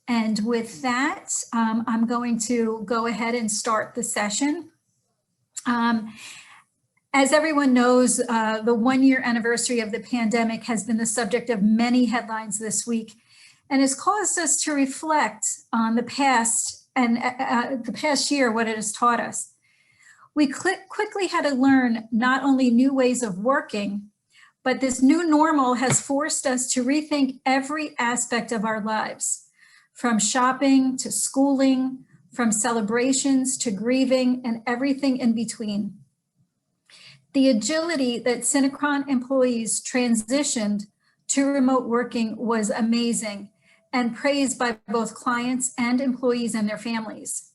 And with that, I'm going to go ahead and start the session. As everyone knows, the one-year anniversary of the pandemic has been the subject of many headlines this week and has caused us to reflect on the past and the past year, what it has taught us. We quickly had to learn not only new ways of working, but this new normal has forced us to rethink every aspect of our lives, from shopping to schooling, from celebrations to grieving, and everything in between. The agility that Synechron employees transitioned to remote working was amazing and praised by both clients and employees and their families.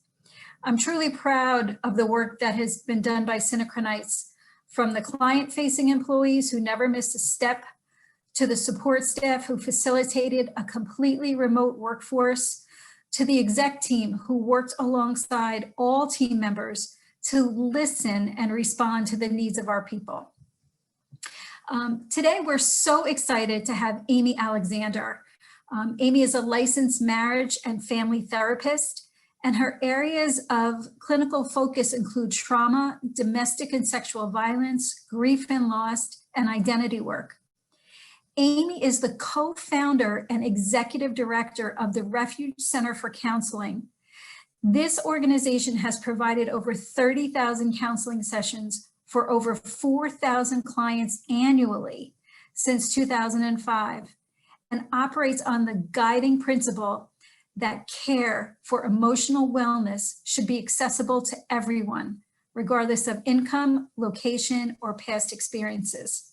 I'm truly proud of the work that has been done by Synechronites, from the client-facing employees who never missed a step to the support staff who facilitated a completely remote workforce, to the exec team who worked alongside all team members to listen and respond to the needs of our people. Today, we're so excited to have Amy Alexander. Amy is a licensed marriage and family therapist, and her areas of clinical focus include trauma, domestic and sexual violence, grief and loss, and identity work. Amy is the co-founder and executive director of the Refuge Center for Counseling. This organization has provided over 30,000 counseling sessions for over 4,000 clients annually since 2005 and operates on the guiding principle that care for emotional wellness should be accessible to everyone, regardless of income, location, or past experiences.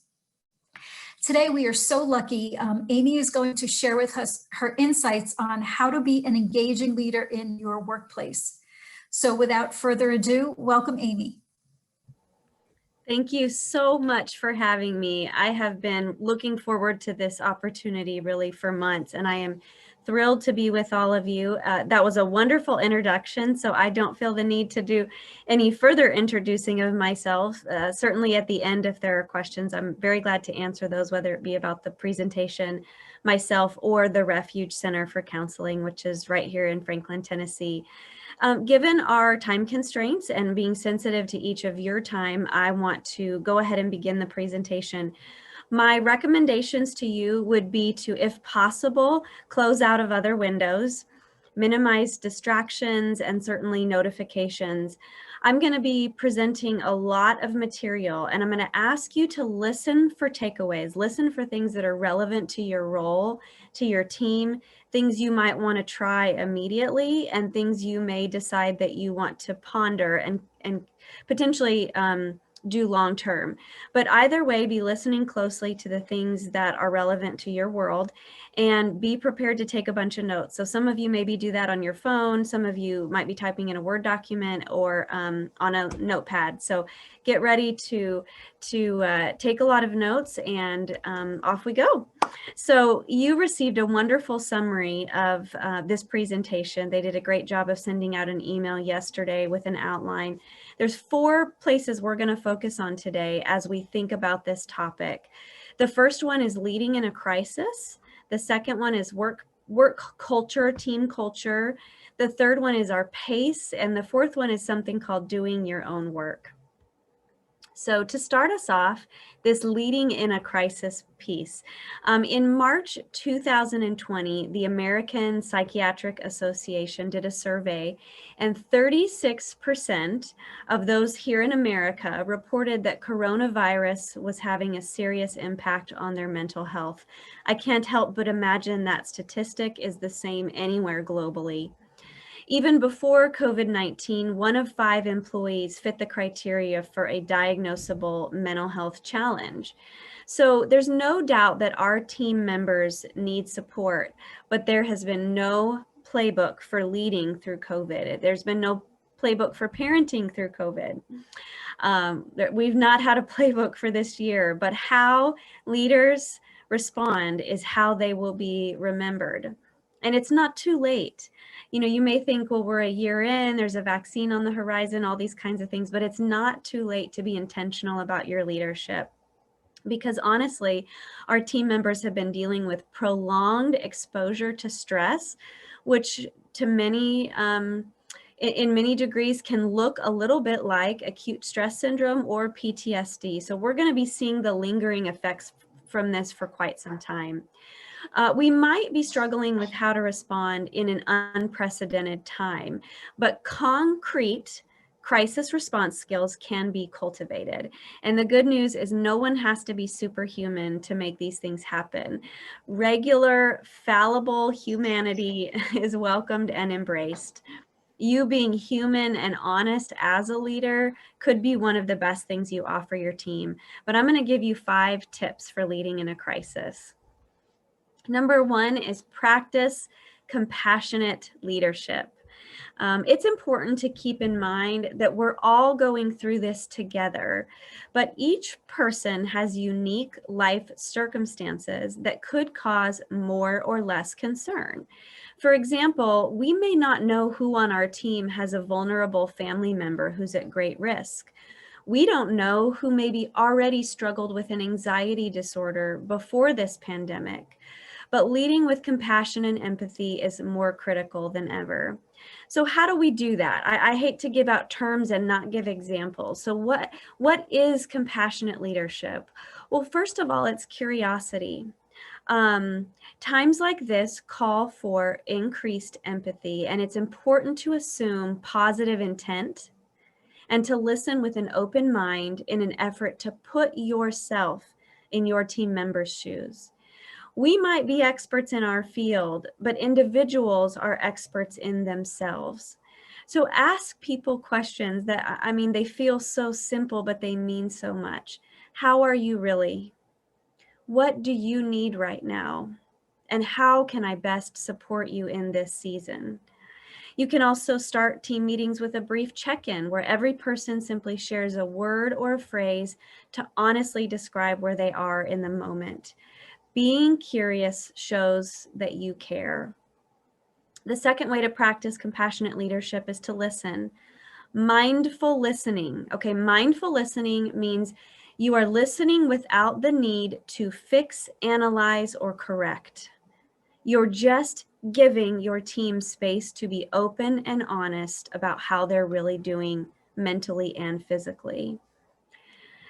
Today, we are so lucky. Amy is going to share with us her insights on how to be an engaging leader in your workplace. So without further ado, welcome, Amy. Thank you so much for having me. I have been looking forward to this opportunity really for months, and I am thrilled to be with all of you. That was a wonderful introduction, so I don't feel the need to do any further introducing of myself. Certainly at the end, if there are questions, I'm very glad to answer those, whether it be about the presentation, myself, or the Refuge Center for Counseling, which is right here in Franklin, Tennessee. Given our time constraints and being sensitive to each of your time, I want to go ahead and begin the presentation. My recommendations to you would be to, if possible, close out of other windows, minimize distractions, and certainly notifications. I'm going to be presenting a lot of material, and I'm going to ask you to listen for takeaways, listen for things that are relevant to your role, to your team, things you might want to try immediately, and things you may decide that you want to ponder and potentially do long term. But either way, be listening closely to the things that are relevant to your world and be prepared to take a bunch of notes. So some of you maybe do that on your phone. Some of you might be typing in a Word document or on a notepad. So get ready to take a lot of notes, and off we go. So you received a wonderful summary of this presentation. They did a great job of sending out an email yesterday with an outline. There's 4 places we're going to focus on today as we think about this topic. The first one is leading in a crisis. The second one is work culture, team culture. The third one is our pace. And the fourth one is something called doing your own work. So to start us off, this leading in a crisis piece. In March 2020, the American Psychiatric Association did a survey, and 36% of those here in America reported that coronavirus was having a serious impact on their mental health. I can't help but imagine that statistic is the same anywhere globally. Even before COVID-19, 1 of 5 employees fit the criteria for a diagnosable mental health challenge. So there's no doubt that our team members need support, but there has been no playbook for leading through COVID. There's been no playbook for parenting through COVID. We've not had a playbook for this year, but how leaders respond is how they will be remembered. And it's not too late. You know, you may think, well, we're a year in, there's a vaccine on the horizon, all these kinds of things, but it's not too late to be intentional about your leadership. because honestly, our team members have been dealing with prolonged exposure to stress, which to many, in many degrees can look a little bit like acute stress syndrome or PTSD. So we're going to be seeing the lingering effects from this for quite some time. We might be struggling with how to respond in an unprecedented time, but concrete crisis response skills can be cultivated. And the good news is no one has to be superhuman to make these things happen. Regular, fallible humanity is welcomed and embraced. You being human and honest as a leader could be one of the best things you offer your team. But I'm going to give you 5 tips for leading in a crisis. Number 1 is practice compassionate leadership. It's important to keep in mind that we're all going through this together, but each person has unique life circumstances that could cause more or less concern. For example, we may not know who on our team has a vulnerable family member who's at great risk. We don't know who maybe already struggled with an anxiety disorder before this pandemic. But leading with compassion and empathy is more critical than ever. So how do we do that? I hate to give out terms and not give examples. So what is compassionate leadership? Well, first of all, it's curiosity. Times like this call for increased empathy, and it's important to assume positive intent and to listen with an open mind in an effort to put yourself in your team member's shoes. We might be experts in our field, but individuals are experts in themselves. So ask people questions that, I mean, they feel so simple, but they mean so much. How are you really? What do you need right now? And how can I best support you in this season? You can also start team meetings with a brief check-in where every person simply shares a word or a phrase to honestly describe where they are in the moment. Being curious shows that you care. The second way to practice compassionate leadership is to listen. Mindful listening. Okay, mindful listening means you are listening without the need to fix, analyze, or correct. You're just giving your team space to be open and honest about how they're really doing mentally and physically.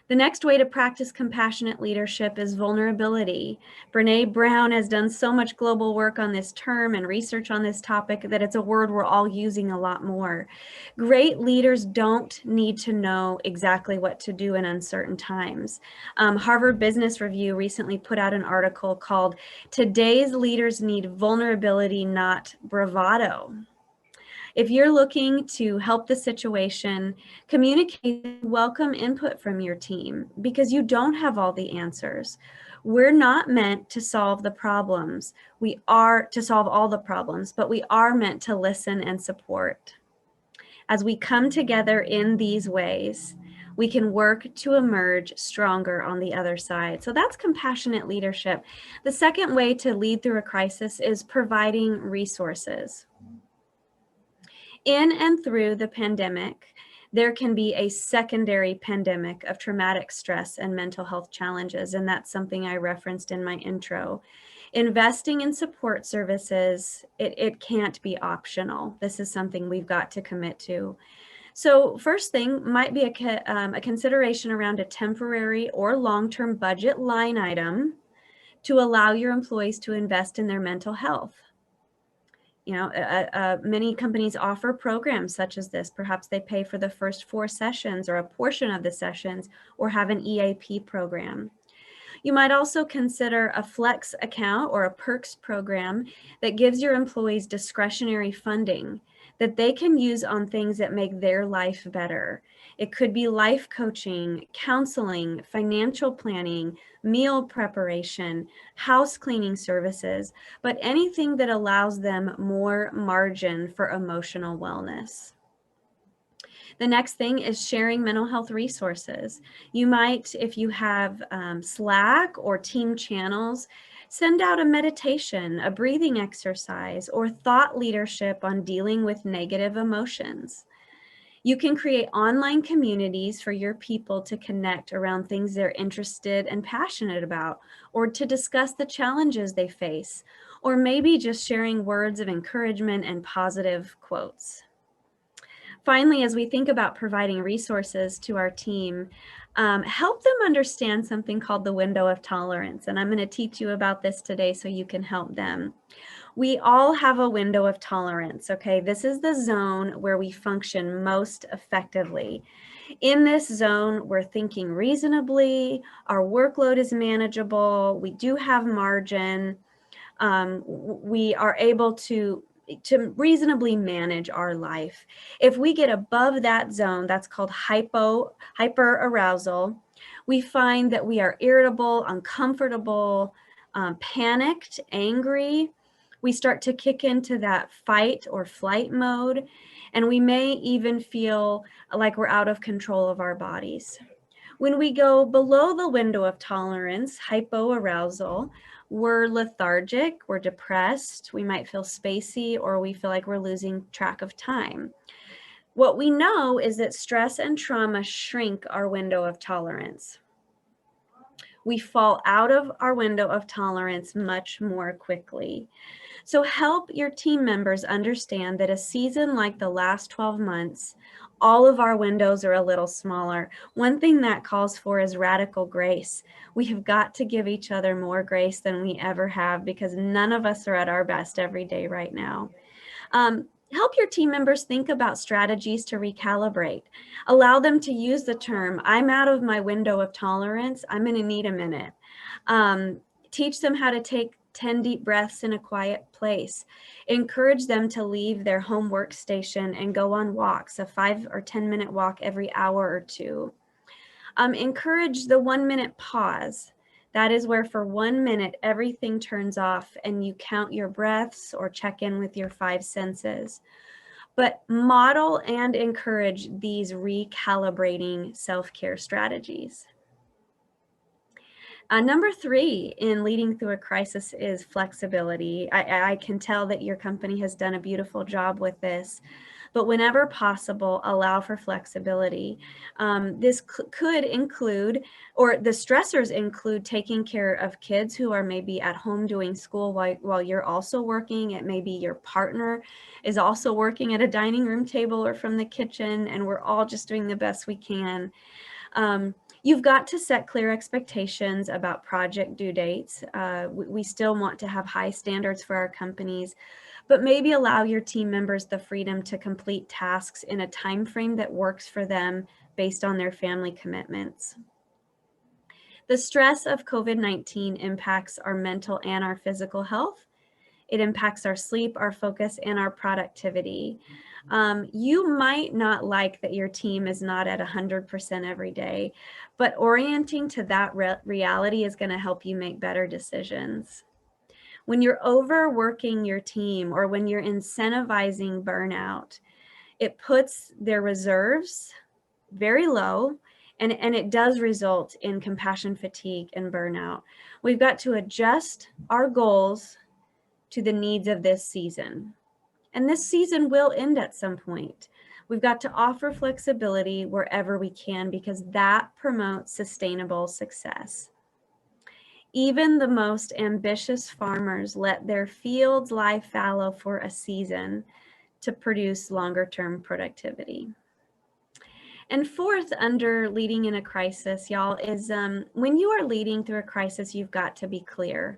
The next way to practice compassionate leadership is vulnerability. Brene Brown has done so much global work on this term and research on this topic that it's a word we're all using a lot more. Great leaders don't need to know exactly what to do in uncertain times. Harvard Business Review recently put out an article called "Today's Leaders Need Vulnerability, Not Bravado." If you're looking to help the situation, communicate, welcome input from your team because you don't have all the answers. We're not meant to solve the problems. We are to solve all the problems, but we are meant to listen and support. As we come together in these ways, we can work to emerge stronger on the other side. So that's compassionate leadership. The second way to lead through a crisis is providing resources. In and through the pandemic, there can be a secondary pandemic of traumatic stress and mental health challenges, and that's something I referenced in my intro. Investing in support services, it can't be optional. This is something we've got to commit to. So first thing might be a consideration around a temporary or long-term budget line item to allow your employees to invest in their mental health. You know, many companies offer programs such as this. Perhaps they pay for the first 4 sessions or a portion of the sessions or have an EAP program. You might also consider a flex account or a perks program that gives your employees discretionary funding that they can use on things that make their life better. It could be life coaching, counseling, financial planning, meal preparation, house cleaning services, but anything that allows them more margin for emotional wellness. The next thing is sharing mental health resources. You might, if you have Slack or team channels, send out a meditation, a breathing exercise, or thought leadership on dealing with negative emotions. You can create online communities for your people to connect around things they're interested and passionate about, or to discuss the challenges they face, or maybe just sharing words of encouragement and positive quotes. Finally, as we think about providing resources to our team, help them understand something called the window of tolerance. And I'm going to teach you about this today so you can help them. We all have a window of tolerance, okay? This is the zone where we function most effectively. In this zone, we're thinking reasonably, our workload is manageable, we do have margin, we are able to reasonably manage our life. If we get above that zone, that's called hyperarousal, we find that we are irritable, uncomfortable, panicked, angry. We start to kick into that fight or flight mode, and we may even feel like we're out of control of our bodies. When we go below the window of tolerance, hypoarousal, we're lethargic, we're depressed, we might feel spacey, or we feel like we're losing track of time. What we know is that stress and trauma shrink our window of tolerance. We fall out of our window of tolerance much more quickly. So help your team members understand that a season like the last 12 months, all of our windows are a little smaller. One thing that calls for is radical grace. We have got to give each other more grace than we ever have, because none of us are at our best every day right now. Help your team members think about strategies to recalibrate. Allow them to use the term, I'm out of my window of tolerance, I'm going to need a minute. Teach them how to take 10 deep breaths in a quiet place. Encourage them to leave their home workstation and go on walks, a 5 or 10 minute walk every hour or two. Encourage the 1 minute pause. That is where for 1 minute, everything turns off and you count your breaths or check in with your 5 senses. But model and encourage these recalibrating self-care strategies. Number 3 in leading through a crisis is flexibility. I can tell that your company has done a beautiful job with this, but whenever possible, allow for flexibility. This could include, or the stressors include, taking care of kids who are maybe at home doing school while you're also working. It may be your partner is also working at a dining room table or from the kitchen, and we're all just doing the best we can. You've got to set clear expectations about project due dates. We still want to have high standards for our companies, but maybe allow your team members the freedom to complete tasks in a time frame that works for them based on their family commitments. The stress of COVID-19 impacts our mental and our physical health. It impacts our sleep, our focus, and our productivity. You might not like that your team is not at 100% every day, but orienting to that reality is going to help you make better decisions. When you're overworking your team, or when you're incentivizing burnout, it puts their reserves very low, and it does result in compassion fatigue and burnout. We've got to adjust our goals to the needs of this season. And this season will end at some point. We've got to offer flexibility wherever we can, because that promotes sustainable success. Even the most ambitious farmers let their fields lie fallow for a season to produce longer-term productivity. And fourth, under leading in a crisis, y'all, is when you are leading through a crisis, you've got to be clear.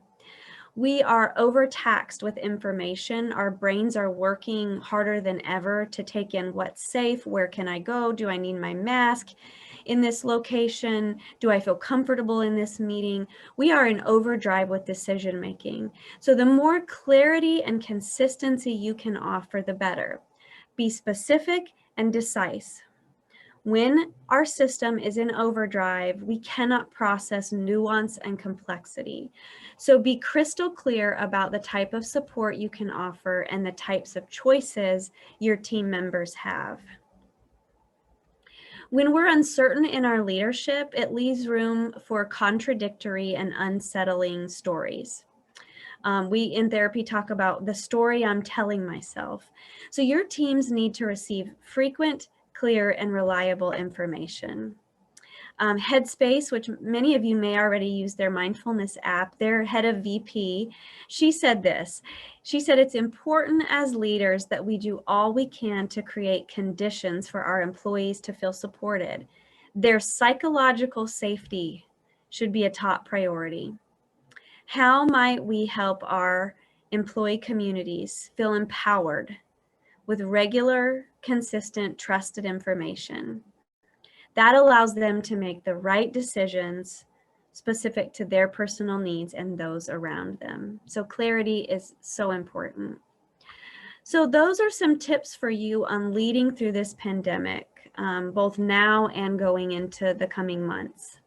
We are overtaxed with information. Our brains are working harder than ever to take in what's safe. Where can I go? Do I need my mask in this location? Do I feel comfortable in this meeting? We are in overdrive with decision making. So the more clarity and consistency you can offer, the better. Be specific and decisive. When our system is in overdrive, we cannot process nuance and complexity. So be crystal clear about the type of support you can offer and the types of choices your team members have. When we're uncertain in our leadership, it leaves room for contradictory and unsettling stories. We in therapy talk about the story I'm telling myself. So your teams need to receive frequent, clear, and reliable information. Headspace, which many of you may already use their mindfulness app, their head of VP, she said this. She said, it's important as leaders that we do all we can to create conditions for our employees to feel supported. Their psychological safety should be a top priority. How might we help our employee communities feel empowered with regular, consistent, trusted information? That allows them to make the right decisions specific to their personal needs and those around them. So clarity is so important. So those are some tips for you on leading through this pandemic, both now and going into the coming months.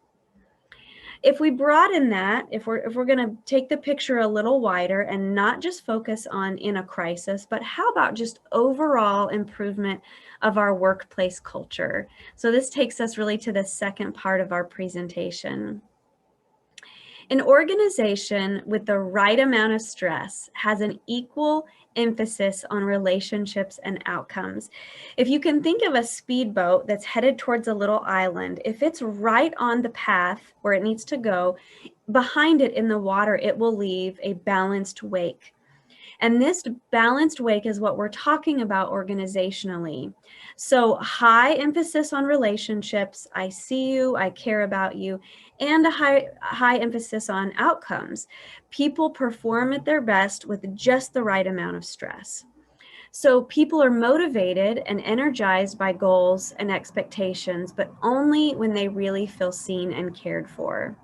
If we broaden that, if we're going to take the picture a little wider and not just focus on in a crisis, but how about just overall improvement of our workplace culture? So this takes us really to the second part of our presentation. An organization with the right amount of stress has an equal emphasis on relationships and outcomes. If you can think of a speedboat that's headed towards a little island, if it's right on the path where it needs to go, behind it in the water, it will leave a balanced wake. And this balanced wake is what we're talking about organizationally. So high emphasis on relationships, I see you, I care about you, and a high emphasis on outcomes. People perform at their best with just the right amount of stress. So people are motivated and energized by goals and expectations, but only when they really feel seen and cared for.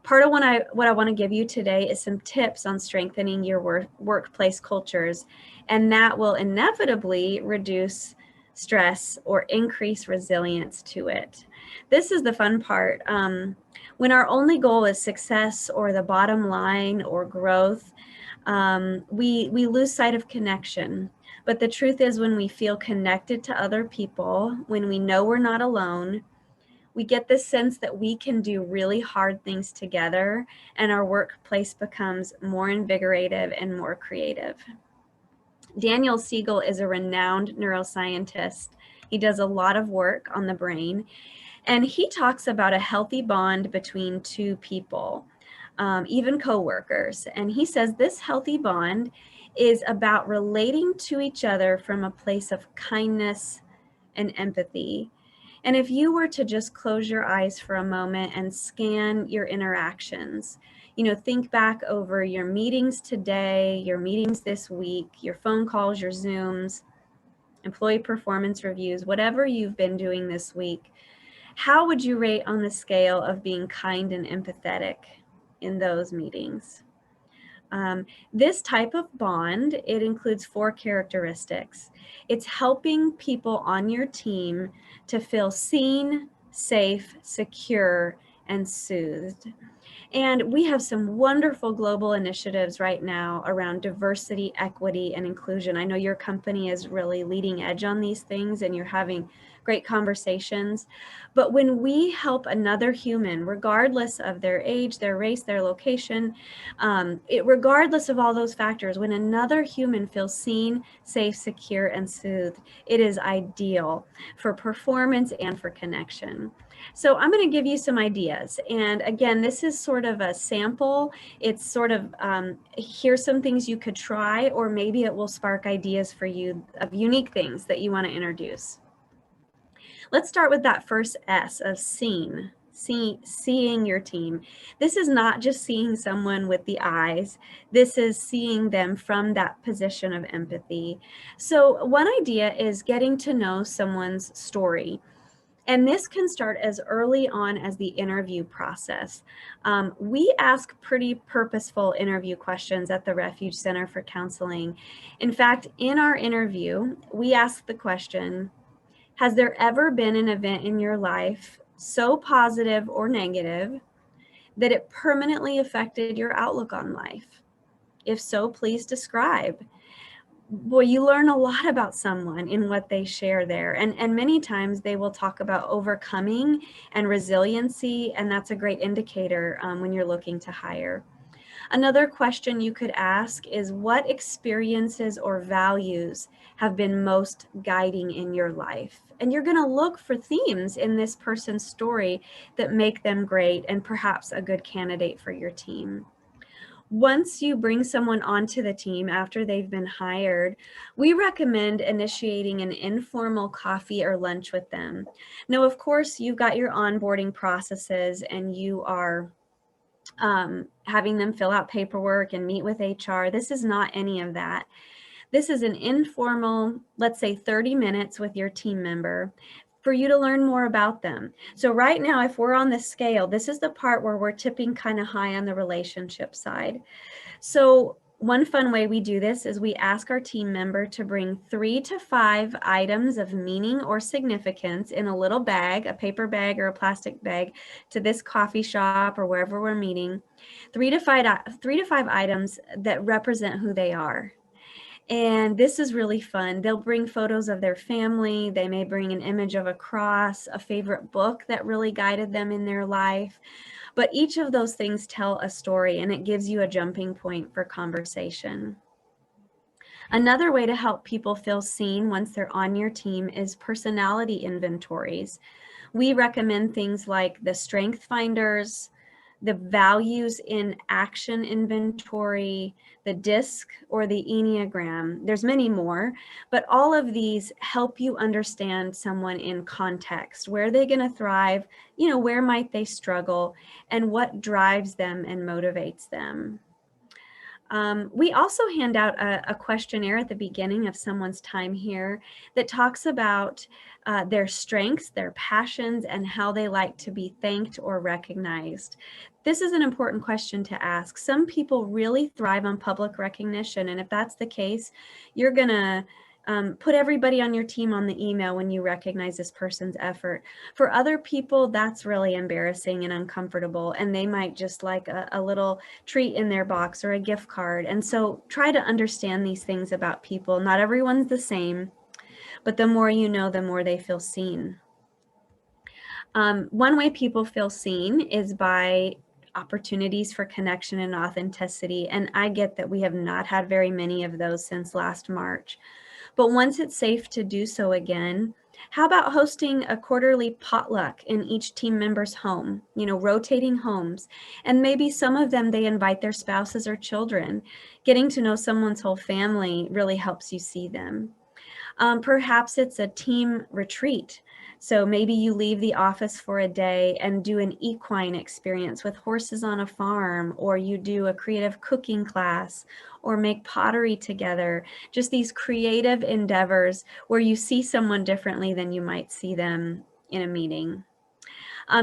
Part of what I want to give you today is some tips on strengthening your workplace cultures, and that will inevitably reduce stress or increase resilience to it. This is the fun part. When our only goal is success or the bottom line or growth, we lose sight of connection. But the truth is, when we feel connected to other people, when we know we're not alone, we get this sense that we can do really hard things together, and our workplace becomes more invigorative and more creative. Daniel Siegel is a renowned neuroscientist. He does a lot of work on the brain, and he talks about a healthy bond between two people, even coworkers. And he says this healthy bond is about relating to each other from a place of kindness and empathy. And if you were to just close your eyes for a moment and scan your interactions, think back over your meetings today, your meetings this week, your phone calls, your Zooms, employee performance reviews, whatever you've been doing this week, how would you rate on the scale of being kind and empathetic in those meetings? This type of bond, it includes 4 characteristics. It's helping people on your team to feel seen, safe, secure, and soothed. And we have some wonderful global initiatives right now around diversity, equity, and inclusion. I know your company is really leading edge on these things, and you're having great conversations. But when we help another human, regardless of their age, their race, their location, regardless of all those factors, when another human feels seen, safe, secure, and soothed, it is ideal for performance and for connection. So I'm going to give you some ideas. And again, this is sort of a sample. It's sort of, here's some things you could try, or maybe it will spark ideas for you of unique things that you want to introduce. Let's start with that first S of seen. Seeing your team. This is not just seeing someone with the eyes. This is seeing them from that position of empathy. So one idea is getting to know someone's story. And this can start as early on as the interview process. We ask pretty purposeful interview questions at the Refuge Center for Counseling. In fact, in our interview, we ask the question, has there ever been an event in your life so positive or negative that it permanently affected your outlook on life? If so, please describe. Boy, you learn a lot about someone in what they share there. And many times they will talk about overcoming and resiliency, and that's a great indicator when you're looking to hire. Another question you could ask is, what experiences or values have been most guiding in your life? And you're going to look for themes in this person's story that make them great and perhaps a good candidate for your team. Once you bring someone onto the team after they've been hired, we recommend initiating an informal coffee or lunch with them. Now, of course, you've got your onboarding processes and you are having them fill out paperwork and meet with HR. This is not any of that. This is an informal, let's say 30 minutes with your team member for you to learn more about them. So right now, if we're on the scale, this is the part where we're tipping kind of high on the relationship side. So one fun way we do this is we ask our team member to bring 3 to 5 items of meaning or significance in a little bag, a paper bag or a plastic bag, to this coffee shop or wherever we're meeting. 3 to 5 items that represent who they are. And this is really fun. They'll bring photos of their family. They may bring an image of a cross, a favorite book that really guided them in their life. But each of those things tell a story, and it gives you a jumping point for conversation. Another way to help people feel seen once they're on your team is personality inventories. We recommend things like the Strength Finders, the Values in Action inventory, the DISC or the Enneagram. There's many more, but all of these help you understand someone in context. Where are they going to thrive? You know, where might they struggle? And what drives them and motivates them? We also hand out a questionnaire at the beginning of someone's time here that talks about their strengths, their passions, and how they like to be thanked or recognized. This is an important question to ask. Some people really thrive on public recognition, and if that's the case, you're going to put everybody on your team on the email when you recognize this person's effort. For other people, that's really embarrassing and uncomfortable, and they might just like a little treat in their box or a gift card. And so try to understand these things about people. Not everyone's the same, but the more you know, the more they feel seen. One way people feel seen is by opportunities for connection and authenticity. And I get that we have not had very many of those since last March. But once it's safe to do so again, how about hosting a quarterly potluck in each team member's home, you know, rotating homes, and maybe some of them they invite their spouses or children. Getting to know someone's whole family really helps you see them. Perhaps it's a team retreat. So maybe you leave the office for a day and do an equine experience with horses on a farm, or you do a creative cooking class, or make pottery together. Just these creative endeavors where you see someone differently than you might see them in a meeting.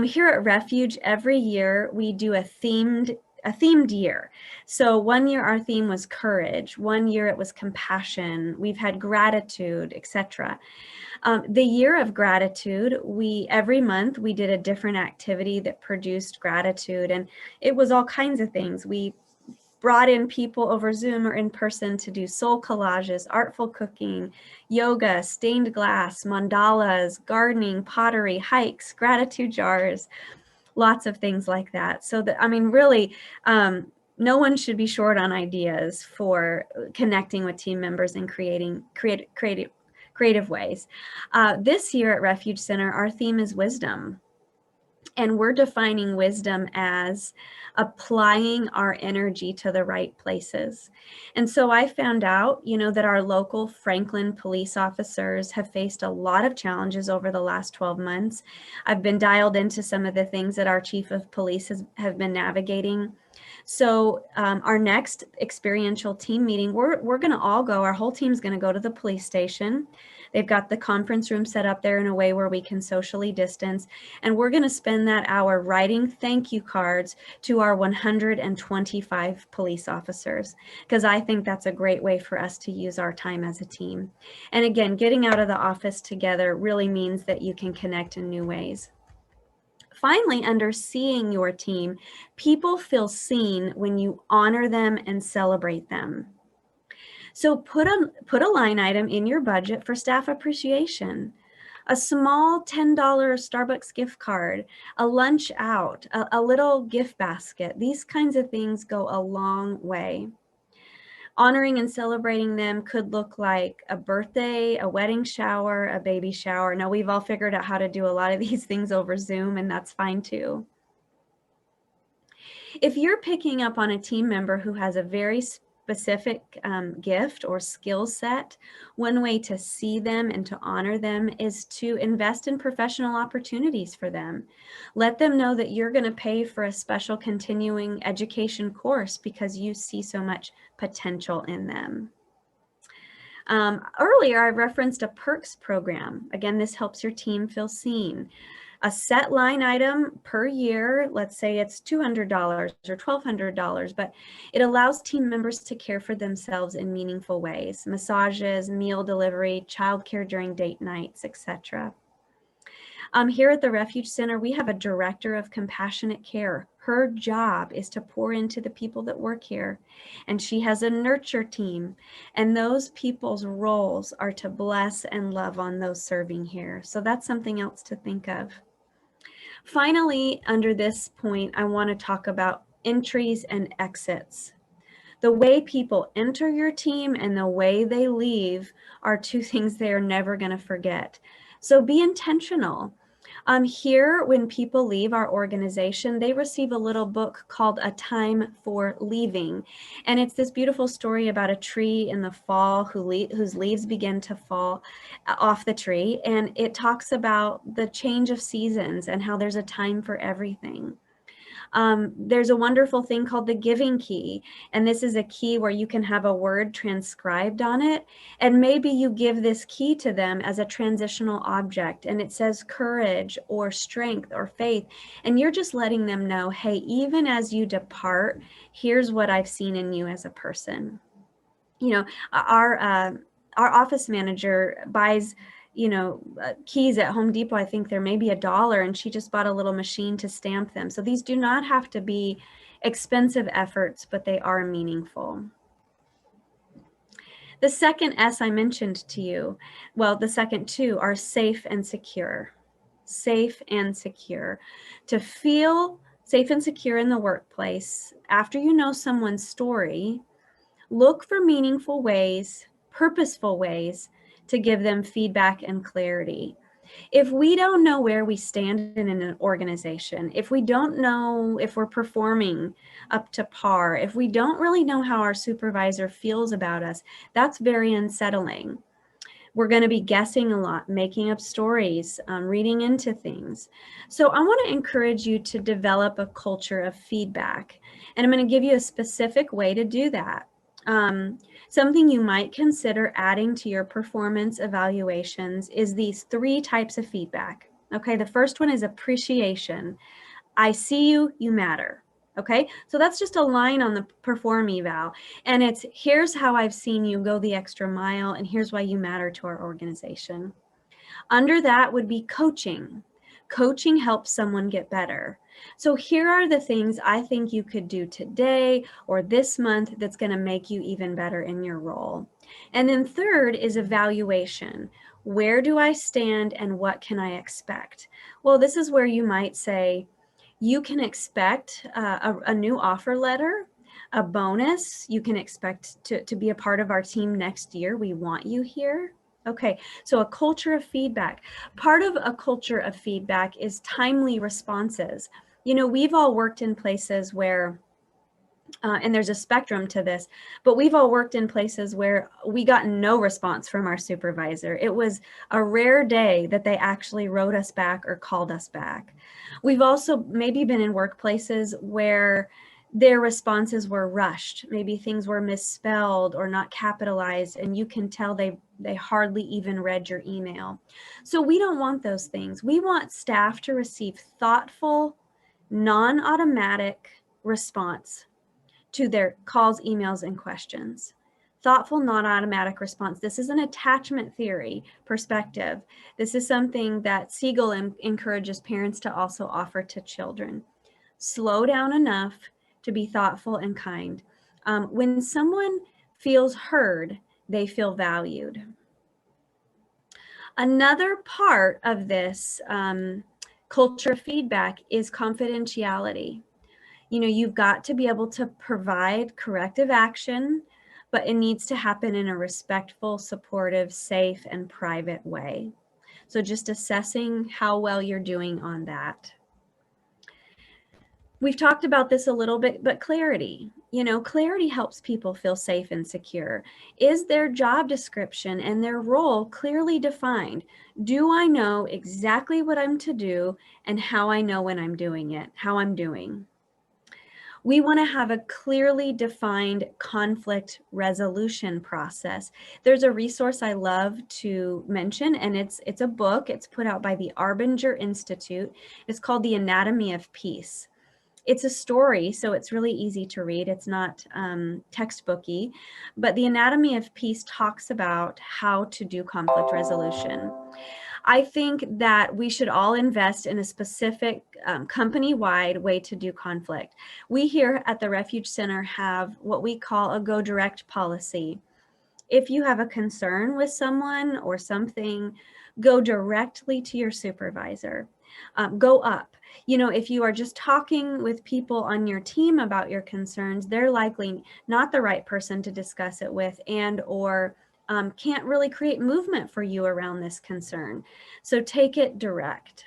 Here at Refuge, every year we do a themed year. So one year our theme was courage, one year it was compassion, we've had gratitude, etc. The year of gratitude, every month we did a different activity that produced gratitude, and it was all kinds of things. We brought in people over Zoom or in person to do soul collages, artful cooking, yoga, stained glass, mandalas, gardening, pottery, hikes, gratitude jars, lots of things like that. So that, I mean, really, no one should be short on ideas for connecting with team members and creating creative ways. This year at Refuge Center, our theme is wisdom. And we're defining wisdom as applying our energy to the right places. And so I found out, you know, that our local Franklin police officers have faced a lot of challenges over the last 12 months. I've been dialed into some of the things that our chief of police have been navigating. So our next experiential team meeting, we're going to all go, our whole team's going to go to the police station. They've got the conference room set up there in a way where we can socially distance. And we're going to spend that hour writing thank you cards to our 125 police officers, because I think that's a great way for us to use our time as a team. And again, getting out of the office together really means that you can connect in new ways. Finally, under seeing your team, people feel seen when you honor them and celebrate them. So put a line item in your budget for staff appreciation. A small $10 Starbucks gift card, a lunch out, a little gift basket. These kinds of things go a long way. Honoring and celebrating them could look like a birthday, a wedding shower, a baby shower. Now, we've all figured out how to do a lot of these things over Zoom, and that's fine too. If you're picking up on a team member who has a very specific gift or skill set, one way to see them and to honor them is to invest in professional opportunities for them. Let them know that you're going to pay for a special continuing education course because you see so much potential in them. Earlier, I referenced a perks program. Again, this helps your team feel seen. A set line item per year, let's say it's $200 or $1,200, but it allows team members to care for themselves in meaningful ways: massages, meal delivery, childcare during date nights, etc. Here at the Refuge Center, we have a director of compassionate care. Her job is to pour into the people that work here. And she has a nurture team. And those people's roles are to bless and love on those serving here. So that's something else to think of. Finally, under this point, I want to talk about entries and exits. The way people enter your team and the way they leave are two things they are never going to forget. So be intentional. Here, when people leave our organization, they receive a little book called A Time for Leaving. And it's this beautiful story about a tree in the fall whose leaves begin to fall off the tree. And it talks about the change of seasons and how there's a time for everything. There's a wonderful thing called the giving key. And this is a key where you can have a word transcribed on it. And maybe you give this key to them as a transitional object. And it says courage or strength or faith. And you're just letting them know, hey, even as you depart, here's what I've seen in you as a person. You know, our office manager buys keys at Home Depot. I think they're maybe $1, and she just bought a little machine to stamp them. So these do not have to be expensive efforts, but they are meaningful. The second S I mentioned to you, well, the second two are safe and secure. Safe and secure. To feel safe and secure in the workplace, after you know someone's story, look for meaningful ways, purposeful ways to give them feedback and clarity. If we don't know where we stand in an organization, if we don't know if we're performing up to par, if we don't really know how our supervisor feels about us, that's very unsettling. We're going to be guessing a lot, making up stories, reading into things. So I want to encourage you to develop a culture of feedback. And I'm going to give you a specific way to do that. Something you might consider adding to your performance evaluations is these 3 types of feedback. Okay, the first one is appreciation. I see you, you matter. Okay, so that's just a line on the perform eval. And it's, here's how I've seen you go the extra mile, and here's why you matter to our organization. Under that would be coaching. Coaching helps someone get better. So here are the things I think you could do today or this month that's going to make you even better in your role. And then third is evaluation. Where do I stand and what can I expect? Well, this is where you might say, you can expect a new offer letter, a bonus. You can expect to be a part of our team next year. We want you here. Okay, so a culture of feedback. Part of a culture of feedback is timely responses. You know, we've all worked in places where, and there's a spectrum to this, but we've all worked in places where we got no response from our supervisor. It was a rare day that they actually wrote us back or called us back. We've also maybe been in workplaces where their responses were rushed. Maybe things were misspelled or not capitalized, and you can tell they hardly even read your email. So we don't want those things. We want staff to receive thoughtful, non-automatic response to their calls, emails, and questions. Thoughtful, non-automatic response. This is an attachment theory perspective. This is something that Siegel encourages parents to also offer to children. Slow down enough to be thoughtful and kind. When someone feels heard, they feel valued. Another part of this culture of feedback is confidentiality. You know, you've got to be able to provide corrective action, but it needs to happen in a respectful, supportive, safe, and private way. So just assessing how well you're doing on that. We've talked about this a little bit, but clarity, you know, clarity helps people feel safe and secure. Is their job description and their role clearly defined? Do I know exactly what I'm to do and how I know when I'm doing it, how I'm doing? We want to have a clearly defined conflict resolution process. There's a resource I love to mention, and it's a book. It's put out by the Arbinger Institute. It's called The Anatomy of Peace. It's a story, so it's really easy to read. It's not textbooky, but The Anatomy of Peace talks about how to do conflict resolution. I think that we should all invest in a specific company-wide way to do conflict. We here at the Refuge Center have what we call a go direct policy. If you have a concern with someone or something, go directly to your supervisor. Go up. You know, if you are just talking with people on your team about your concerns, they're likely not the right person to discuss it with, and or can't really create movement for you around this concern. So take it direct.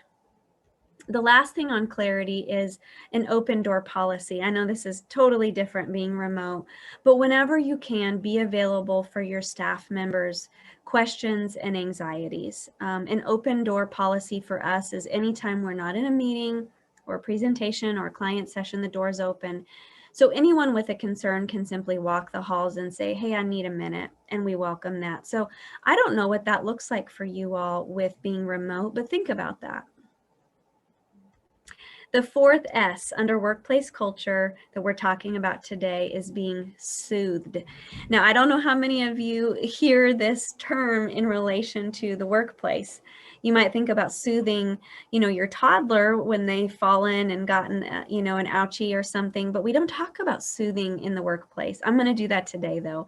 The last thing on clarity is an open door policy. I know this is totally different being remote, but whenever you can, be available for your staff members' questions and anxieties. An open door policy for us is anytime we're not in a meeting or a presentation or a client session, the door's open. So anyone with a concern can simply walk the halls and say, hey, I need a minute, and we welcome that. So I don't know what that looks like for you all with being remote, but think about that. The fourth S under workplace culture that we're talking about today is being soothed. Now, I don't know how many of you hear this term in relation to the workplace. You might think about soothing, you know, your toddler when they've fallen and gotten, you know, an ouchie or something, but we don't talk about soothing in the workplace. I'm going to do that today, though.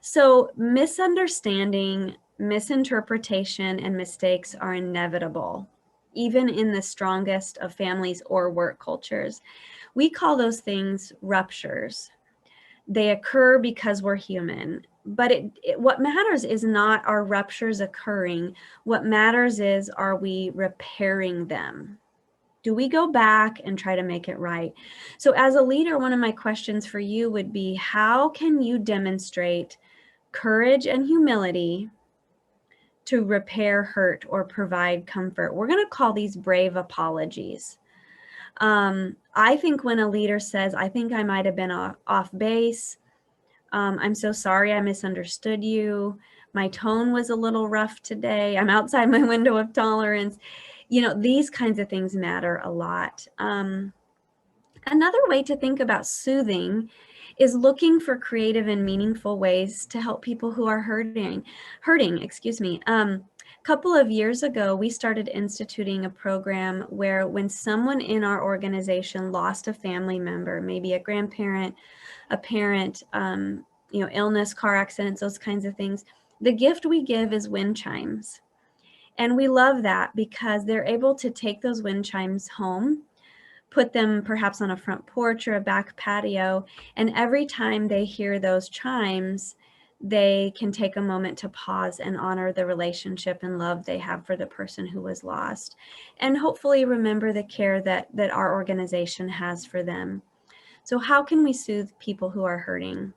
So misunderstanding, misinterpretation, and mistakes are inevitable, even in the strongest of families or work cultures. We call those things ruptures. They occur because we're human. But what matters is not our ruptures occurring. What matters is, are we repairing them? Do we go back and try to make it right? So as a leader, one of my questions for you would be, how can you demonstrate courage and humility to repair hurt or provide comfort? We're going to call these brave apologies. I think when a leader says, I think I might have been off base. I'm so sorry, I misunderstood you. My tone was a little rough today. I'm outside my window of tolerance. You know, these kinds of things matter a lot. Another way to think about soothing is looking for creative and meaningful ways to help people who are hurting, excuse me. A couple of years ago, we started instituting a program where when someone in our organization lost a family member, maybe a grandparent, a parent, you know, illness, car accidents, those kinds of things, the gift we give is wind chimes. And we love that because they're able to take those wind chimes home, put them perhaps on a front porch or a back patio, and every time they hear those chimes, they can take a moment to pause and honor the relationship and love they have for the person who was lost, and hopefully remember the care that our organization has for them. So how can we soothe people who are hurting?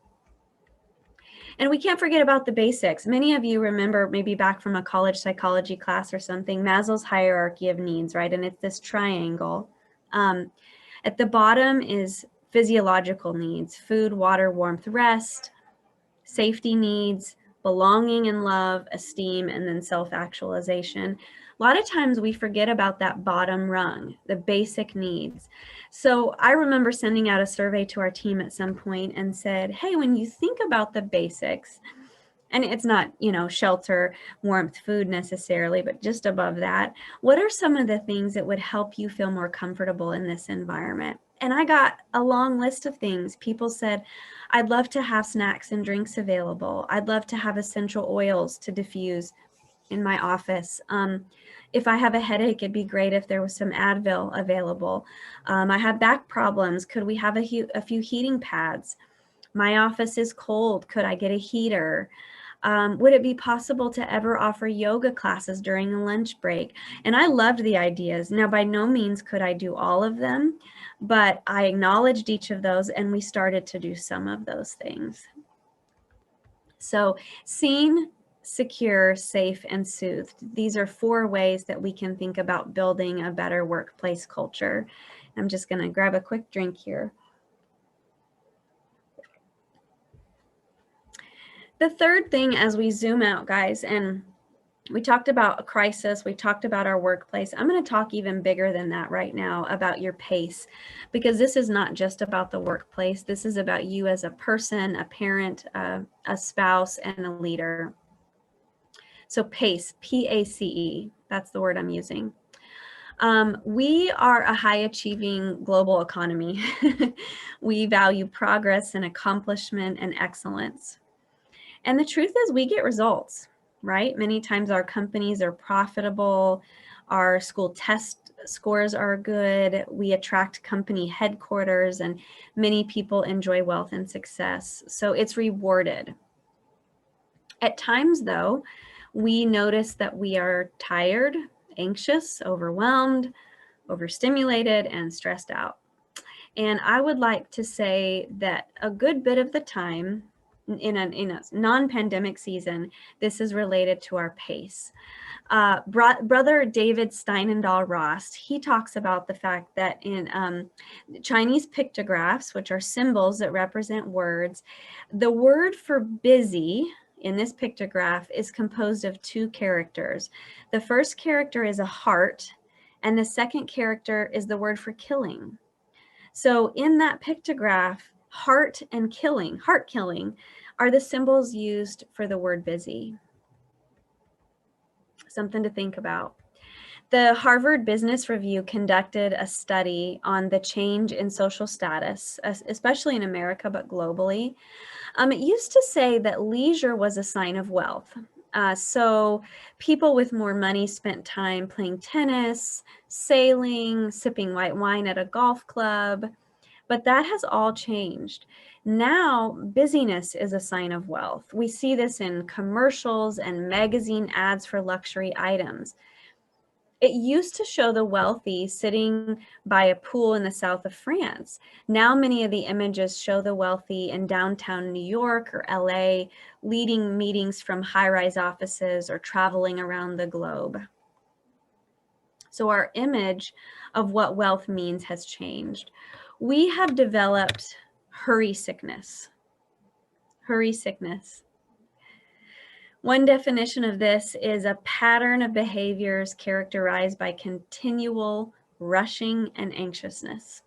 And we can't forget about the basics. Many of you remember, maybe back from a college psychology class or something, Maslow's hierarchy of needs, right? And it's this triangle. At the bottom is physiological needs: food, water, warmth, rest; safety needs, belonging and love, esteem, and then self-actualization. A lot of times we forget about that bottom rung, the basic needs. So I remember sending out a survey to our team at some point and said, hey, when you think about the basics, and it's not, you know, shelter, warmth, food necessarily, but just above that, what are some of the things that would help you feel more comfortable in this environment? And I got a long list of things. People said, I'd love to have snacks and drinks available. I'd love to have essential oils to diffuse in my office. If I have a headache, it'd be great if there was some Advil available. I have back problems. Could we have a few heating pads? My office is cold. Could I get a heater? Would it be possible to ever offer yoga classes during a lunch break? And I loved the ideas. Now, by no means could I do all of them, but I acknowledged each of those and we started to do some of those things. So seen, secure, safe, and soothed. These are 4 ways that we can think about building a better workplace culture. I'm just going to grab a quick drink here. The third thing as we zoom out, guys, and we talked about a crisis, we talked about our workplace. I'm going to talk even bigger than that right now about your pace, because this is not just about the workplace. This is about you as a person, a parent, a spouse, and a leader. So PACE, P-A-C-E, that's the word I'm using. We are a high achieving global economy. We value progress and accomplishment and excellence. And the truth is we get results, right? Many times our companies are profitable, our school test scores are good, we attract company headquarters, and many people enjoy wealth and success. So it's rewarded. At times, though, we notice that we are tired, anxious, overwhelmed, overstimulated, and stressed out. And I would like to say that a good bit of the time in a non-pandemic season, this is related to our pace. Brother David Steinendahl Rost, he talks about the fact that in Chinese pictographs, which are symbols that represent words, the word for busy in this pictograph is composed of 2 characters. The first character is a heart, and the second character is the word for killing. So in that pictograph, heart killing are the symbols used for the word busy. Something to think about. The Harvard Business Review conducted a study on the change in social status, especially in America, but globally. It used to say that leisure was a sign of wealth. So people with more money spent time playing tennis, sailing, sipping white wine at a golf club. But that has all changed. Now, busyness is a sign of wealth. We see this in commercials and magazine ads for luxury items. It used to show the wealthy sitting by a pool in the south of France. Now, many of the images show the wealthy in downtown New York or LA, leading meetings from high-rise offices or traveling around the globe. So our image of what wealth means has changed. We have developed hurry sickness. Hurry sickness. One definition of this is a pattern of behaviors characterized by continual rushing and anxiousness.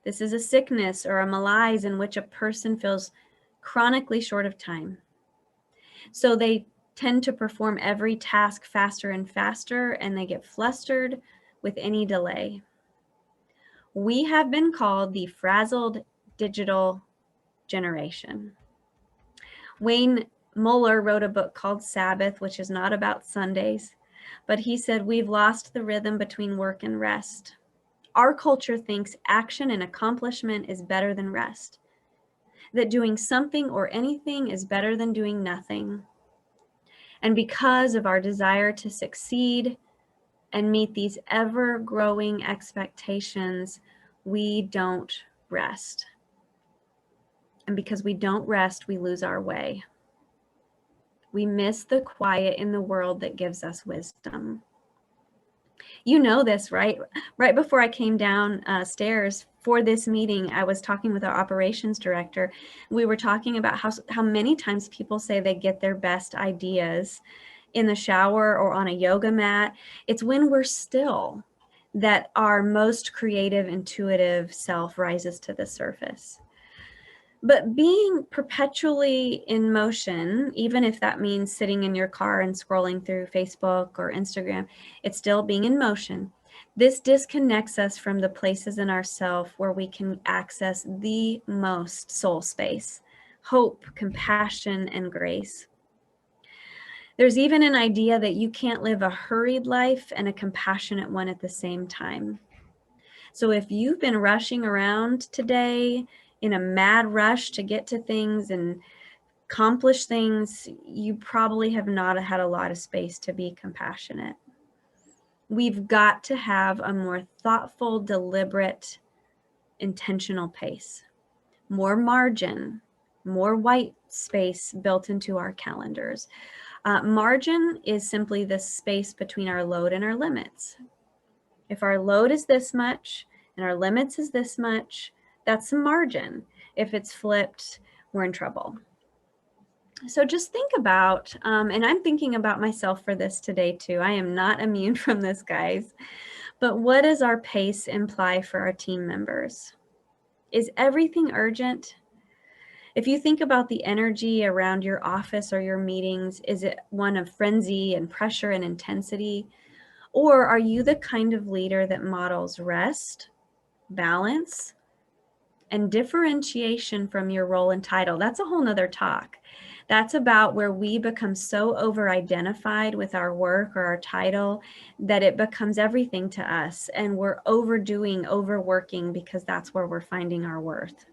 This is a sickness or a malaise in which a person feels chronically short of time. So they tend to perform every task faster and faster, and they get flustered with any delay. We have been called the frazzled digital generation. Wayne Muller wrote a book called Sabbath, which is not about Sundays, but he said, we've lost the rhythm between work and rest. Our culture thinks action and accomplishment is better than rest, that doing something or anything is better than doing nothing. And because of our desire to succeed and meet these ever-growing expectations, we don't rest. And because we don't rest, we lose our way. We miss the quiet in the world that gives us wisdom. You know this, right? Right before I came downstairs for this meeting, I was talking with our operations director. We were talking about how many times people say they get their best ideas in the shower or on a yoga mat. It's when we're still that our most creative, intuitive self rises to the surface. But being perpetually in motion, even if that means sitting in your car and scrolling through Facebook or Instagram, it's still being in motion. This disconnects us from the places in ourself where we can access the most soul space, hope, compassion, and grace. There's even an idea that you can't live a hurried life and a compassionate one at the same time. So if you've been rushing around today in a mad rush to get to things and accomplish things, you probably have not had a lot of space to be compassionate. We've got to have a more thoughtful, deliberate, intentional pace, more margin, more white space built into our calendars. Margin is simply the space between our load and our limits. If our load is this much and our limits is this much, that's some margin. If it's flipped, we're in trouble. So just think about, and I'm thinking about myself for this today too. I am not immune from this, guys. But what does our pace imply for our team members? Is everything urgent? If you think about the energy around your office or your meetings, is it one of frenzy and pressure and intensity? Or are you the kind of leader that models rest, balance, and differentiation from your role and title? That's a whole nother talk. That's about where we become so over-identified with our work or our title that it becomes everything to us, and we're overdoing, overworking because that's where we're finding our worth.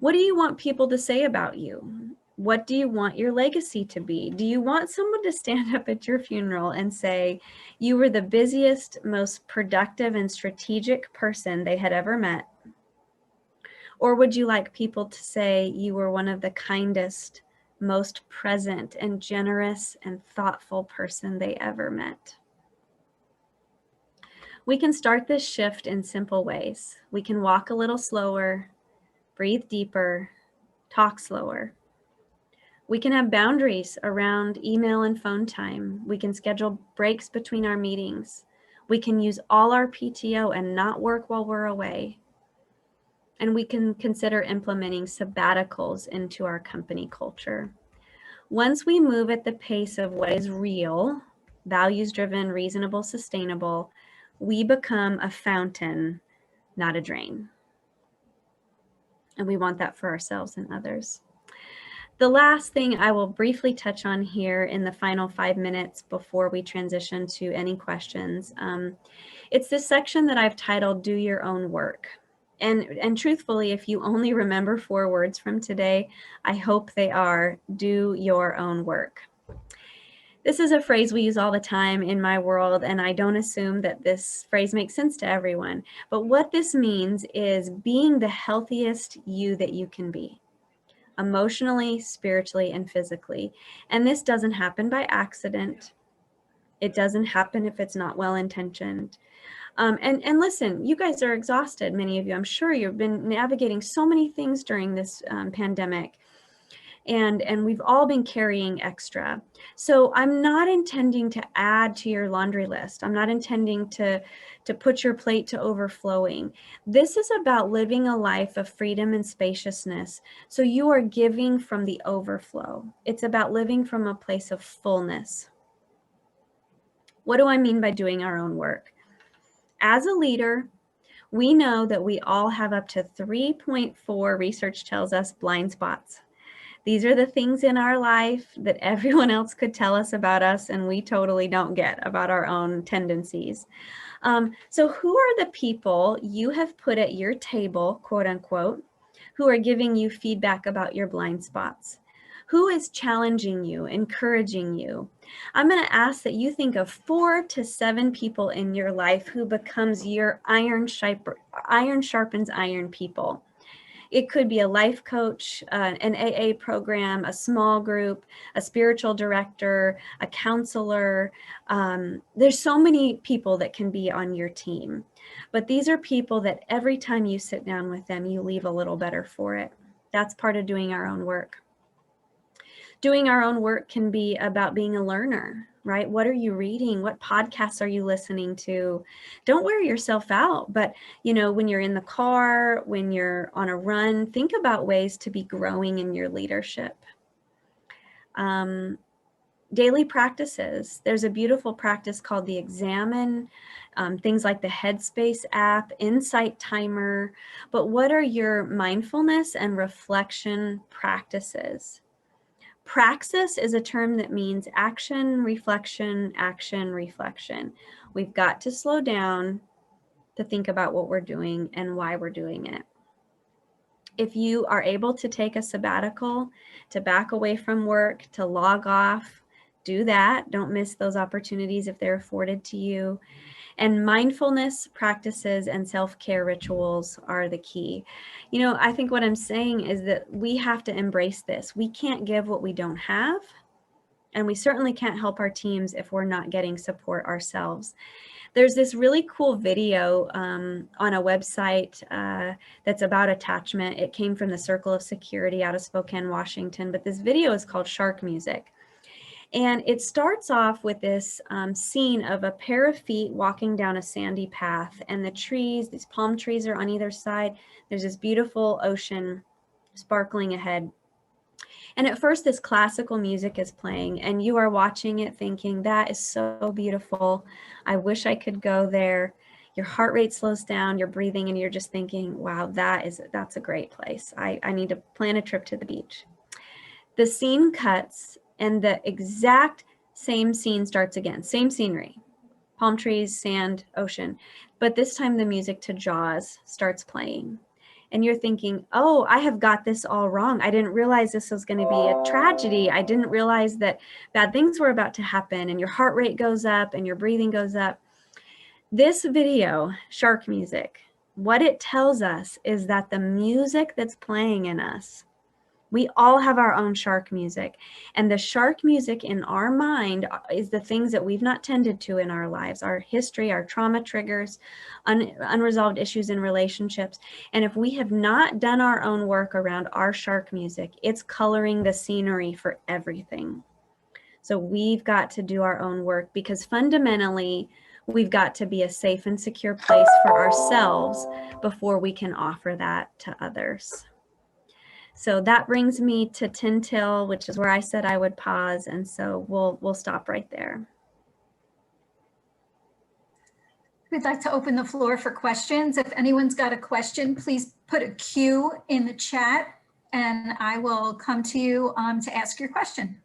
What do you want people to say about you? What do you want your legacy to be? Do you want someone to stand up at your funeral and say you were the busiest, most productive, and strategic person they had ever met? Or would you like people to say you were one of the kindest, most present, and generous and thoughtful person they ever met? We can start this shift in simple ways. We can walk a little slower, breathe deeper, talk slower. We can have boundaries around email and phone time. We can schedule breaks between our meetings. We can use all our PTO and not work while we're away. And we can consider implementing sabbaticals into our company culture. Once we move at the pace of what is real, values-driven, reasonable, sustainable, we become a fountain, not a drain. And we want that for ourselves and others. The last thing I will briefly touch on here in the final 5 minutes before we transition to any questions. It's this section that I've titled, Do Your Own Work. And truthfully, if you only remember 4 words from today, I hope they are, do your own work. This is a phrase we use all the time in my world, and I don't assume that this phrase makes sense to everyone. But what this means is being the healthiest you that you can be, emotionally, spiritually, and physically. And this doesn't happen by accident. It doesn't happen if it's not well-intentioned. And listen, you guys are exhausted, many of you. I'm sure you've been navigating so many things during this pandemic. And we've all been carrying extra. So I'm not intending to add to your laundry list. I'm not intending to put your plate to overflowing. This is about living a life of freedom and spaciousness. So you are giving from the overflow. It's about living from a place of fullness. What do I mean by doing our own work? As a leader, we know that we all have up to 3.4, research tells us, blind spots. These are the things in our life that everyone else could tell us about us and we totally don't get about our own tendencies. So who are the people you have put at your table, quote unquote, who are giving you feedback about your blind spots? Who is challenging you, encouraging you? I'm going to ask that you think of 4 to 7 people in your life who becomes your iron sharpens iron people. It could be a life coach, an AA program, a small group, a spiritual director, a counselor. There's so many people that can be on your team. But these are people that every time you sit down with them, you leave a little better for it. That's part of doing our own work. Doing our own work can be about being a learner, right? What are you reading? What podcasts are you listening to? Don't wear yourself out, but when you're in the car, when you're on a run, think about ways to be growing in your leadership. Daily practices. There's a beautiful practice called the Examine, things like the Headspace app, Insight Timer. But what are your mindfulness and reflection practices? Praxis is a term that means action, reflection, action, reflection. We've got to slow down to think about what we're doing and why we're doing it. If you are able to take a sabbatical, to back away from work, to log off, do that. Don't miss those opportunities if they're afforded to you. And mindfulness practices and self-care rituals are the key. You know, I think what I'm saying is that we have to embrace this. We can't give what we don't have, and we certainly can't help our teams if we're not getting support ourselves. There's this really cool video on a website that's about attachment. It came from the Circle of Security out of Spokane, Washington, but this video is called Shark Music. And it starts off with this scene of a pair of feet walking down a sandy path, and the trees, these palm trees are on either side. There's this beautiful ocean sparkling ahead. And at first this classical music is playing, and you are watching it thinking, that is so beautiful. I wish I could go there. Your heart rate slows down, you're breathing, and you're just thinking, wow, that's a great place. I need to plan a trip to the beach. The scene cuts, and the exact same scene starts again, same scenery, palm trees, sand, ocean, but this time the music to Jaws starts playing. And you're thinking, oh, I have got this all wrong. I didn't realize this was going to be a tragedy. I didn't realize that bad things were about to happen, and your heart rate goes up and your breathing goes up. This video, Shark Music, what it tells us is that the music that's playing in us, we all have our own shark music, and the shark music in our mind is the things that we've not tended to in our lives, our history, our trauma triggers, unresolved issues in relationships. And if we have not done our own work around our shark music, it's coloring the scenery for everything. So we've got to do our own work, because fundamentally, we've got to be a safe and secure place for ourselves before we can offer that to others. So that brings me to Tintil, which is where I said I would pause. And so we'll stop right there. We'd like to open the floor for questions. If anyone's got a question, please put a Q in the chat and I will come to you to ask your question.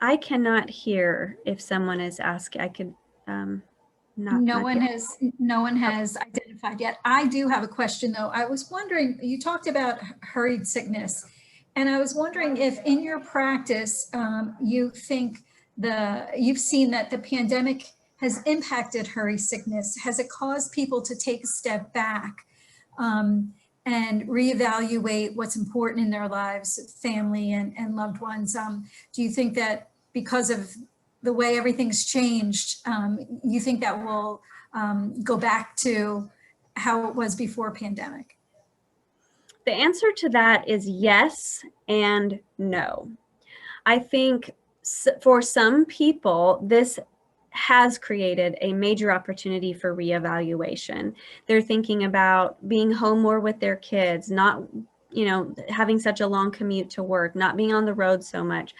I cannot hear if someone is asking. I could No one has identified yet. I do have a question though. I was wondering, you talked about hurried sickness, and I was wondering if in your practice you think you've seen that the pandemic has impacted hurried sickness. Has it caused people to take a step back and reevaluate what's important in their lives, family and loved ones? Do you think that because of the way everything's changed, you think that will go back to how it was before pandemic? The answer to that is yes and no. I think for some people, this has created a major opportunity for reevaluation. They're thinking about being home more with their kids, not, having such a long commute to work, not being on the road so much.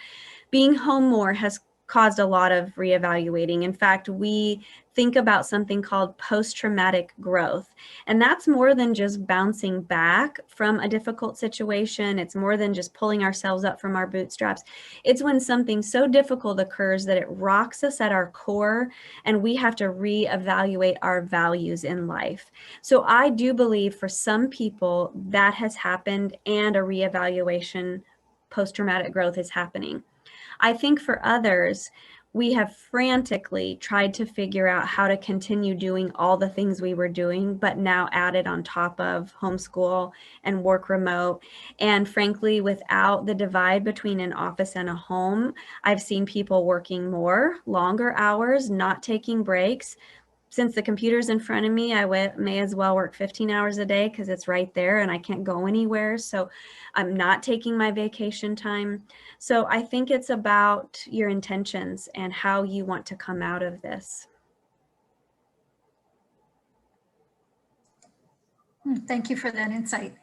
Being home more has caused a lot of reevaluating. In fact, we think about something called post-traumatic growth. And that's more than just bouncing back from a difficult situation. It's more than just pulling ourselves up from our bootstraps. It's when something so difficult occurs that it rocks us at our core and we have to reevaluate our values in life. So I do believe for some people that has happened, and a reevaluation, post-traumatic growth is happening. I think for others, we have frantically tried to figure out how to continue doing all the things we were doing, but now added on top of homeschool and work remote. And frankly, without the divide between an office and a home, I've seen people working more, longer hours, not taking breaks. Since the computer's in front of me, I may as well work 15 hours a day because it's right there and I can't go anywhere. So I'm not taking my vacation time. So I think it's about your intentions and how you want to come out of this. Thank you for that insight.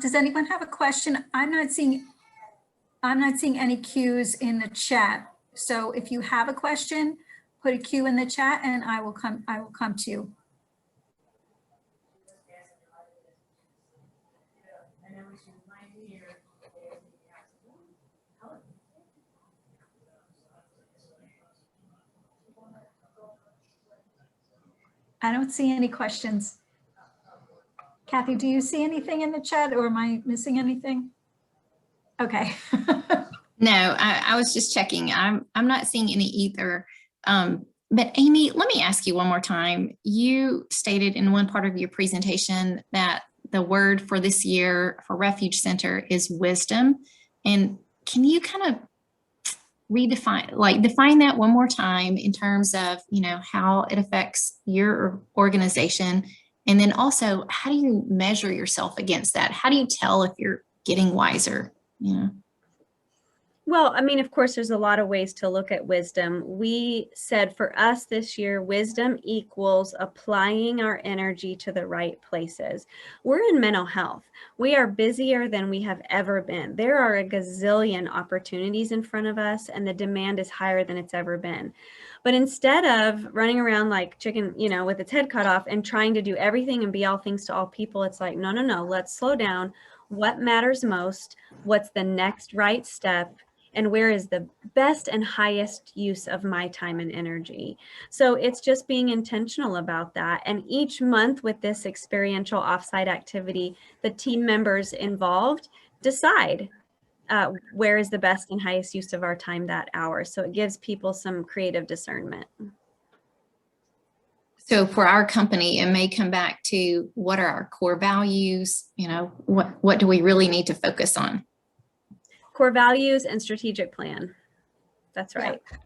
Does anyone have a question? I'm not seeing any cues in the chat. So if you have a question, put a Q in the chat and I will come to you. I don't see any questions. Kathy, do you see anything in the chat or am I missing anything? Okay. No, I was just checking. I'm not seeing any either. But Amy, let me ask you one more time. You stated in one part of your presentation that the word for this year for Refuge Center is wisdom. And can you kind of define that one more time in terms of, how it affects your organization? And then also, how do you measure yourself against that? How do you tell if you're getting wiser? Well, I mean, of course, there's a lot of ways to look at wisdom. We said for us this year, wisdom equals applying our energy to the right places. We're in mental health. We are busier than we have ever been. There are a gazillion opportunities in front of us, and the demand is higher than it's ever been. But instead of running around like chicken, with its head cut off and trying to do everything and be all things to all people, it's like, no, let's slow down. What matters most? What's the next right step? And where is the best and highest use of my time and energy? So it's just being intentional about that. And each month with this experiential offsite activity, the team members involved decide where is the best and highest use of our time that hour. So it gives people some creative discernment. So for our company, it may come back to what are our core values? What do we really need to focus on? Core values and strategic plan. That's right. Yeah.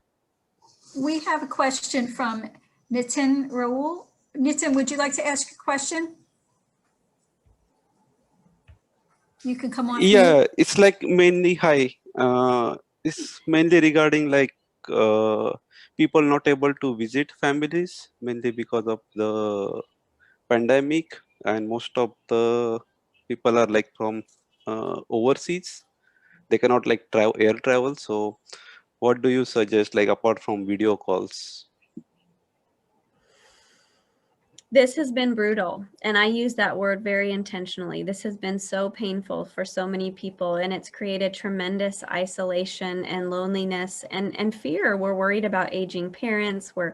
We have a question from Nitin Raul. Nitin, would you like to ask a question? You can come on. Yeah, it's like mainly it's mainly regarding people not able to visit families, mainly because of the pandemic, and most of the people are from overseas. They cannot air travel. So what do you suggest, apart from video calls? This has been brutal, and I use that word very intentionally. This has been so painful for so many people, and it's created tremendous isolation and loneliness and fear. We're worried about aging parents. We're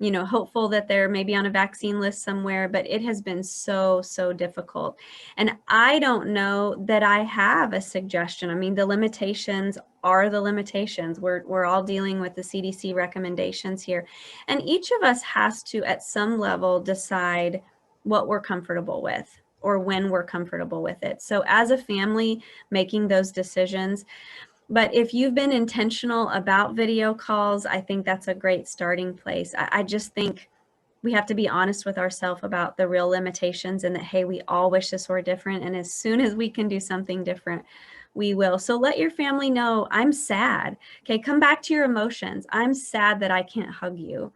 hopeful that they're maybe on a vaccine list somewhere, but it has been so difficult. And I don't know that I have a suggestion. I mean, the limitations are the limitations. We're all dealing with the CDC recommendations here. And each of us has to, at some level, decide what we're comfortable with or when we're comfortable with it. So as a family, making those decisions. But if you've been intentional about video calls, I think that's a great starting place. I just think we have to be honest with ourselves about the real limitations and that, hey, we all wish this were different. And as soon as we can do something different, we will. So let your family know, I'm sad. Okay, come back to your emotions. I'm sad that I can't hug you.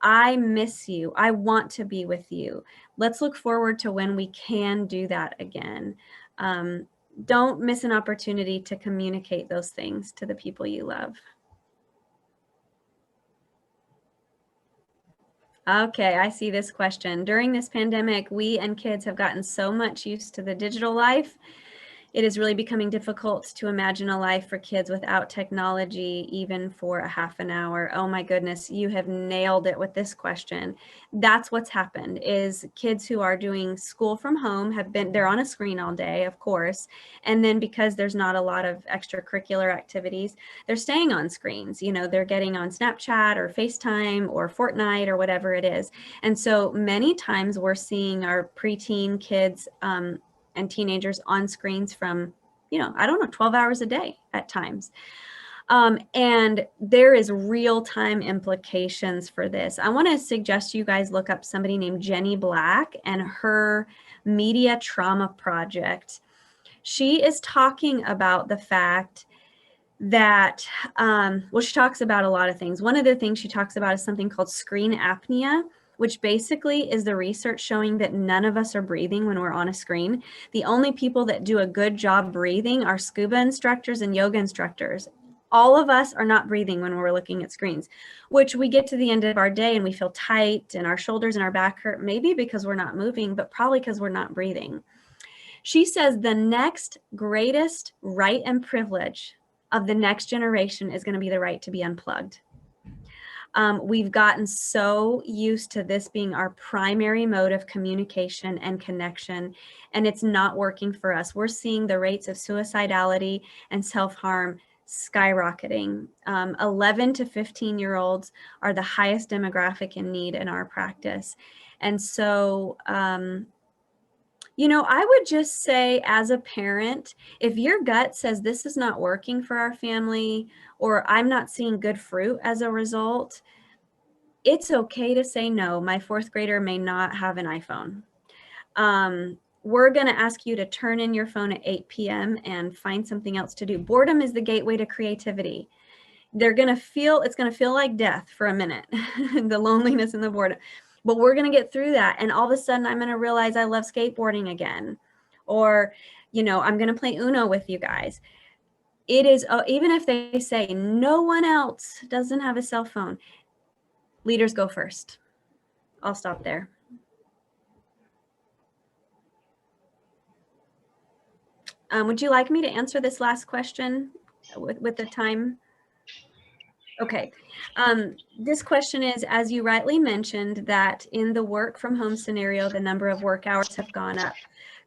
I miss you. I want to be with you. Let's look forward to when we can do that again. Don't miss an opportunity to communicate those things to the people you love. Okay, I see this question. During this pandemic, we and kids have gotten so much used to the digital life. It is really becoming difficult to imagine a life for kids without technology, even for a half an hour. Oh my goodness, you have nailed it with this question. That's what's happened is kids who are doing school from home they're on a screen all day, of course. And then because there's not a lot of extracurricular activities, they're staying on screens. They're getting on Snapchat or FaceTime or Fortnite or whatever it is. And so many times we're seeing our preteen kids, and teenagers on screens from, 12 hours a day at times. And there is real-time implications for this. I want to suggest you guys look up somebody named Jenny Black and her Media Trauma Project. She is talking about the fact that, she talks about a lot of things. One of the things she talks about is something called screen apnea, which basically is the research showing that none of us are breathing when we're on a screen. The only people that do a good job breathing are scuba instructors and yoga instructors. All of us are not breathing when we're looking at screens, which we get to the end of our day and we feel tight and our shoulders and our back hurt, maybe because we're not moving, but probably because we're not breathing. She says the next greatest right and privilege of the next generation is going to be the right to be unplugged. We've gotten so used to this being our primary mode of communication and connection, and it's not working for us. We're seeing the rates of suicidality and self-harm skyrocketing. 11 to 15-year-olds are the highest demographic in need in our practice. And so, you know, I would just say as a parent, if your gut says this is not working for our family, or I'm not seeing good fruit as a result, it's okay to say no. My fourth grader may not have an iPhone. We're going to ask you to turn in your phone at 8 p.m. and find something else to do. Boredom is the gateway to creativity. It's going to feel like death for a minute, the loneliness and the boredom. But we're going to get through that. And all of a sudden, I'm going to realize I love skateboarding again. Or, you know, I'm going to play Uno with you guys. It is, even if they say no one else doesn't have a cell phone, leaders go first. I'll stop there. Would you like me to answer this last question with the time? Okay. This question is, as you rightly mentioned, that in the work from home scenario, the number of work hours have gone up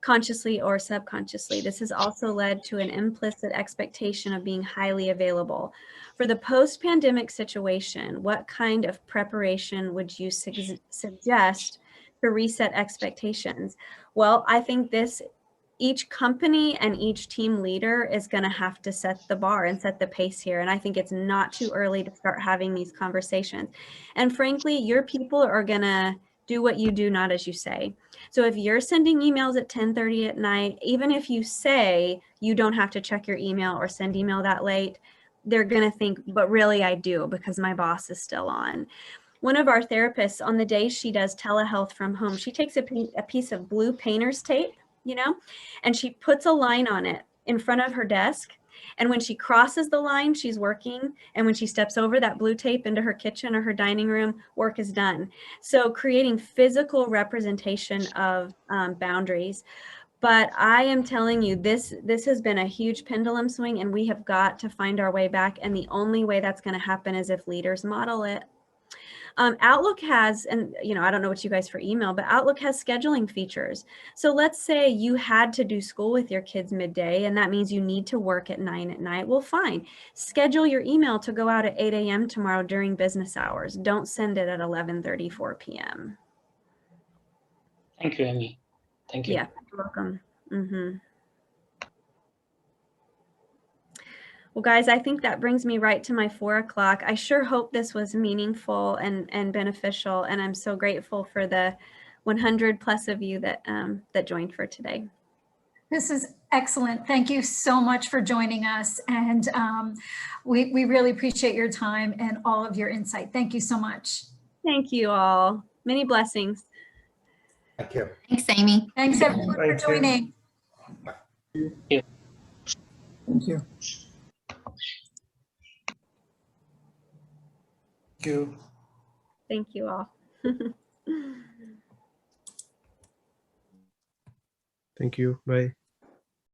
consciously or subconsciously. This has also led to an implicit expectation of being highly available. For the post-pandemic situation, what kind of preparation would you suggest to reset expectations? Well, I think each company and each team leader is going to have to set the bar and set the pace here. And I think it's not too early to start having these conversations. And frankly, your people are going to do what you do, not as you say. So if you're sending emails at 10:30 at night, even if you say you don't have to check your email or send email that late, they're going to think, but really I do, because my boss is still on. One of our therapists, on the day she does telehealth from home, she takes a piece of blue painter's tape, you know, and she puts a line on it in front of her desk. And when she crosses the line, she's working. And when she steps over that blue tape into her kitchen or her dining room, work is done. So creating physical representation of boundaries. But I am telling you, this has been a huge pendulum swing, and we have got to find our way back. And the only way that's going to happen is if leaders model it. Outlook has, and you know, I don't know what you guys for email, but Outlook has scheduling features. So let's say you had to do school with your kids midday, and that means you need to work at 9 at night. Well, fine. Schedule your email to go out at 8 a.m. tomorrow during business hours. Don't send it at 11:34 p.m. Thank you, Amy. Thank you. Yeah, you're welcome. Mm-hmm. Well, guys, I think that brings me right to my 4 o'clock. I sure hope this was meaningful and beneficial, and I'm so grateful for the 100 plus of you that that joined for today. This is excellent. Thank you so much for joining us. And we really appreciate your time and all of your insight. Thank you so much. Thank you all. Many blessings. Thank you. Thanks, Amy. Thanks everyone for Thank you. joining. Thank you. Thank you. Thank you all. Thank you. Bye.